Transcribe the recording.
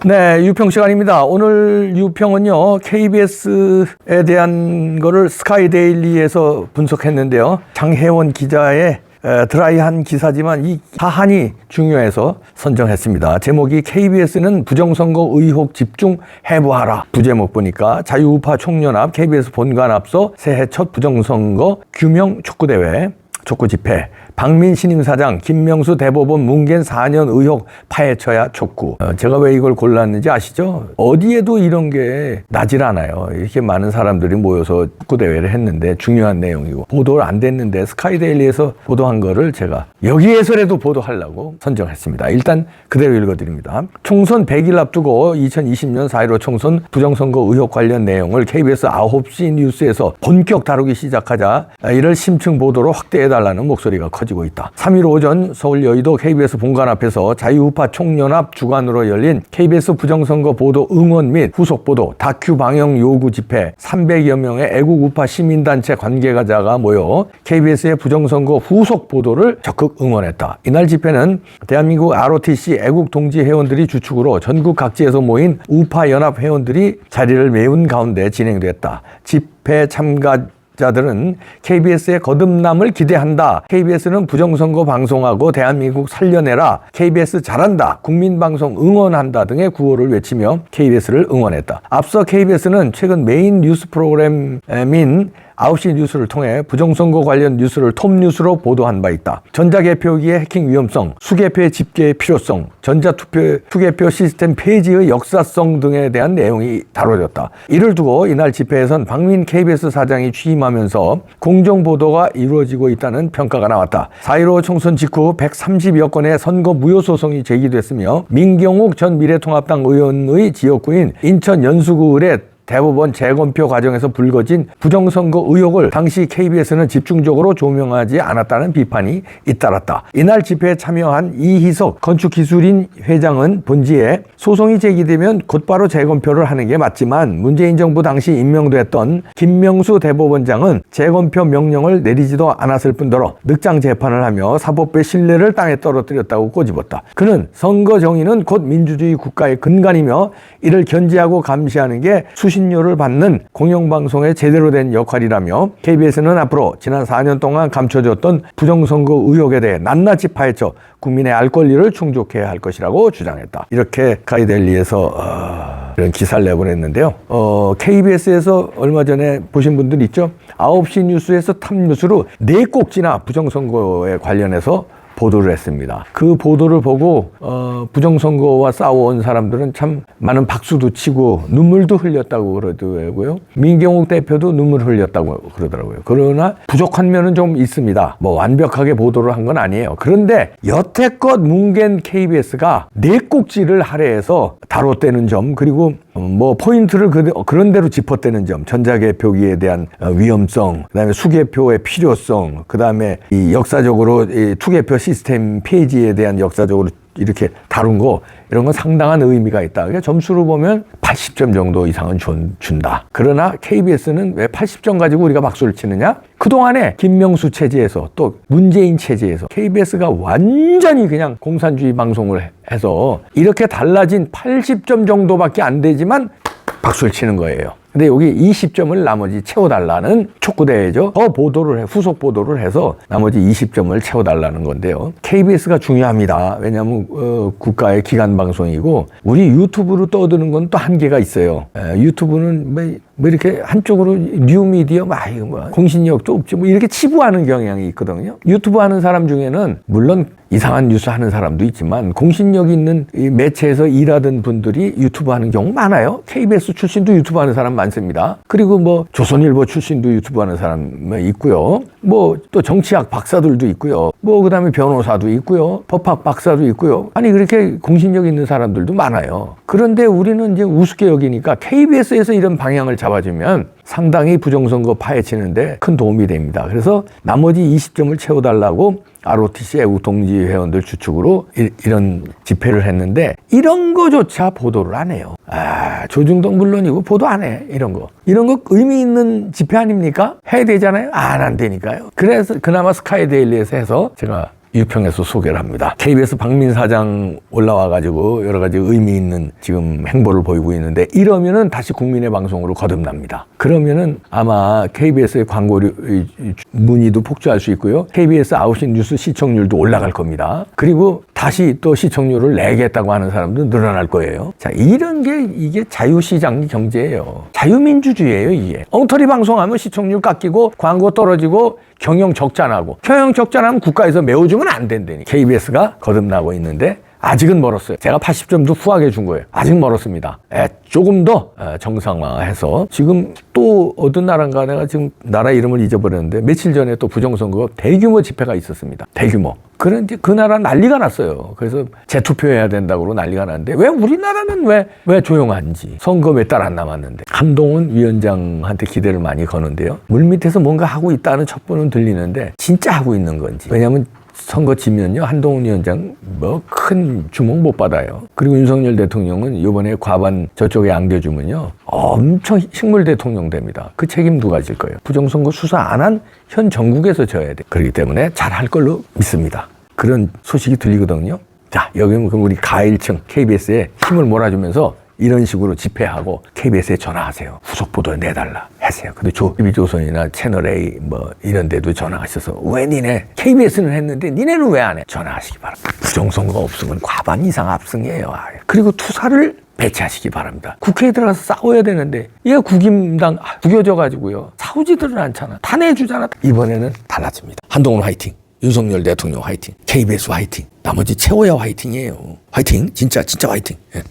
네, 유평 시간입니다. 오늘 유평은요, KBS에 대한 거를 스카이데일리에서 분석했는데요. 장혜원 기자의 드라이한 기사지만 이 사안이 중요해서 선정했습니다. 제목이 KBS는 부정선거 의혹 집중 해부하라. 부제목 보니까 자유우파 총연합 KBS 본관 앞서 새해 첫 부정선거 규명 촉구대회, 촉구집회, 박민 신임사장, 김명수 대법원 뭉갠 4년 의혹 파헤쳐야 촉구. 제가 왜 이걸 골랐는지 아시죠? 어디에도 이런 게 나질 않아요. 이렇게 많은 사람들이 모여서 촉구대회를 했는데 중요한 내용이고 보도를 안 됐는데 스카이데일리에서 보도한 거를 제가 여기에서라도 보도하려고 선정했습니다. 일단 그대로 읽어드립니다. 총선 100일 앞두고 2020년 4.15 총선 부정선거 의혹 관련 내용을 KBS 9시 뉴스에서 본격 다루기 시작하자 이를 심층 보도로 확대해달라는 목소리가 커지고 있다. 3일 오전 서울 여의도 KBS 본관 앞에서 자유우파 총연합 주관으로 열린 KBS 부정선거 보도 응원 및 후속 보도 다큐 방영 요구 집회 300여 명의 애국우파 시민단체 관계자가 모여 KBS의 부정선거 후속 보도를 적극 응원했다. 이날 집회는 대한민국 ROTC 애국동지 회원들이 주축으로 전국 각지에서 모인 우파 연합 회원들이 자리를 메운 가운데 진행됐다. 집회 참가자들은 KBS의 거듭남을 기대한다. KBS는 부정선거 방송하고 대한민국 살려내라. KBS 잘한다. 국민방송 응원한다 등의 구호를 외치며 KBS를 응원했다. 앞서 KBS는 최근 메인 뉴스 프로그램인 9시 뉴스를 통해 부정선거 관련 뉴스를 톱뉴스로 보도한 바 있다. 전자개표기의 해킹 위험성, 수개표의 집계의 필요성, 투개표 시스템 폐지의 역사성 등에 대한 내용이 다뤄졌다. 이를 두고 이날 집회에선 박민 KBS 사장이 취임하면서 공정보도가 이루어지고 있다는 평가가 나왔다. 4.15 총선 직후 130여 건의 선거 무효소송이 제기됐으며 민경욱 전 미래통합당 의원의 지역구인 인천 연수구 을의 대법원 재검표 과정에서 불거진 부정선거 의혹을 당시 KBS는 집중적으로 조명하지 않았다는 비판이 잇따랐다. 이날 집회에 참여한 이희석 건축기술인 회장은 본지에 소송이 제기되면 곧바로 재검표를 하는 게 맞지만 문재인 정부 당시 임명됐던 김명수 대법원장은 재검표 명령을 내리지도 않았을 뿐더러 늑장 재판을 하며 사법부의 신뢰를 땅에 떨어뜨렸다고 꼬집었다. 그는 선거 정의는 곧 민주주의 국가의 근간이며 이를 견제하고 감시하는 게 수신료를 받는 공영방송의 제대로 된 역할이라며 KBS는 앞으로 지난 4년 동안 감춰졌던 부정선거 의혹에 대해 낱낱이 파헤쳐 국민의 알 권리를 충족해야 할 것이라고 주장했다. 이렇게 스카이데일리에서 이런 기사를 내보냈는데요. KBS에서 얼마 전에 보신 분들 있죠? 9시 뉴스에서 탑뉴스로 4꼭지나 부정선거에 관련해서 보도를 했습니다. 그 보도를 보고 부정선거와 싸워온 사람들은 참 많은 박수도 치고 눈물도 흘렸다고 그러더라고요. 민경욱 대표도 눈물 흘렸다고 그러더라고요. 그러나 부족한 면은 좀 있습니다. 뭐 완벽하게 보도를 한 건 아니에요. 그런데 여태껏 뭉갠 KBS가 4꼭지를 할애해서 다뤘다는 점, 그리고 뭐 포인트를 그런 대로 짚었다는 점, 전자개표기에 대한 위험성, 그다음에 수개표의 필요성, 그다음에 이 역사적으로 이 투개표 시스템 폐지에 대한 역사적으로 이렇게 다룬 거, 이런 건 상당한 의미가 있다. 그러니까 점수로 보면 80점 정도 이상은 준다. 그러나 KBS는 왜 80점 가지고 우리가 박수를 치느냐? 그동안에 김명수 체제에서 또 문재인 체제에서 KBS가 완전히 그냥 공산주의 방송을 해서 이렇게 달라진 80점 정도밖에 안 되지만 박수를 치는 거예요. 근데 여기 20점을 나머지 채워달라는 촉구대회죠. 더 보도를 후속 보도를 해서 나머지 20점을 채워달라는 건데요. KBS가 중요합니다. 왜냐하면 국가의 기관 방송이고 우리 유튜브로 떠드는 건 또 한계가 있어요. 유튜브는 뭐 이렇게 한쪽으로 뉴미디어 공신력도 없지 뭐 이렇게 치부하는 경향이 있거든요. 유튜브 하는 사람 중에는 물론 이상한 뉴스 하는 사람도 있지만 공신력 있는 이 매체에서 일하던 분들이 유튜브 하는 경우 많아요. KBS 출신도 유튜브 하는 사람 많습니다. 그리고 뭐 조선일보 출신도 유튜브 하는 사람 있고요. 뭐 또 정치학 박사들도 있고요. 뭐 그다음에 변호사도 있고요. 법학 박사도 있고요. 아니 그렇게 공신력 있는 사람들도 많아요. 그런데 우리는 이제 우습게 여기니까 KBS에서 이런 방향을 잡아주면 상당히 부정선거 파헤치는데 큰 도움이 됩니다. 그래서 나머지 20점을 채워달라고 ROTC 애국동지 회원들 주축으로 이런 집회를 했는데 이런 거조차 보도를 안 해요. 조중동 물론이고 보도 안 해. 이런 거 의미 있는 집회 아닙니까? 해야 되잖아요. 안 된다니까요. 그래서 그나마 스카이데일리에서 해서 제가 유평에서 소개를 합니다. KBS 박민 사장 올라와가지고 여러 가지 의미 있는 지금 행보를 보이고 있는데 이러면은 다시 국민의 방송으로 거듭납니다. 그러면은 아마 KBS의 광고 문의도 폭주할 수 있고요. KBS 9시 뉴스 시청률도 올라갈 겁니다. 그리고 다시 또 시청률을 내겠다고 하는 사람도 늘어날 거예요. 자, 이런 게 이게 자유시장 경제예요. 자유민주주의예요, 이게. 엉터리 방송하면 시청률 깎이고 광고 떨어지고 경영 적자나고 경영 적자나면 국가에서 메워주면 안 된다니. KBS가 거듭나고 있는데 아직은 멀었어요. 제가 80점도 후하게 준 거예요. 아직 멀었습니다. 조금 더 정상화해서 지금 또 어떤 나라인가 내가 지금 나라 이름을 잊어버렸는데 며칠 전에 또 부정선거 대규모 집회가 있었습니다. 대규모. 그런데 그 나라 난리가 났어요. 그래서 재투표해야 된다고 난리가 났는데 왜 우리나라는 왜 조용한지. 선거 몇 달 안 남았는데. 한동훈 위원장한테 기대를 많이 거는데요. 물밑에서 뭔가 하고 있다는 첩보는 들리는데 진짜 하고 있는 건지. 왜냐하면 선거 지면요 한동훈 위원장 뭐 큰 주목 못 받아요. 그리고 윤석열 대통령은 이번에 과반 저쪽에 안겨주면요 엄청 식물 대통령 됩니다. 그 책임 누가 질 거예요? 부정선거 수사 안 한 현 정국에서 져야 돼. 그렇기 때문에 잘할 걸로 믿습니다. 그런 소식이 들리거든요. 자, 여기는 그럼 우리 가일층 KBS에 힘을 몰아주면서 이런 식으로 집회하고 KBS에 전화하세요. 후속 보도 내달라 하세요. 근데 TV조선이나 채널A 뭐 이런 데도 전화하셔서 왜 니네 KBS는 했는데 니네는 왜 안 해? 전화하시기 바랍니다. 부정선거 없으면 과반 이상 압승이에요. 그리고 투사를 배치하시기 바랍니다. 국회에 들어가서 싸워야 되는데 얘가 국임당 구겨져가지고요. 싸우지들은 않잖아. 다 내주잖아. 이번에는 달라집니다. 한동훈 화이팅. 윤석열 대통령 화이팅. KBS 화이팅. 나머지 최고야 화이팅이에요. 화이팅. 진짜 화이팅. 예.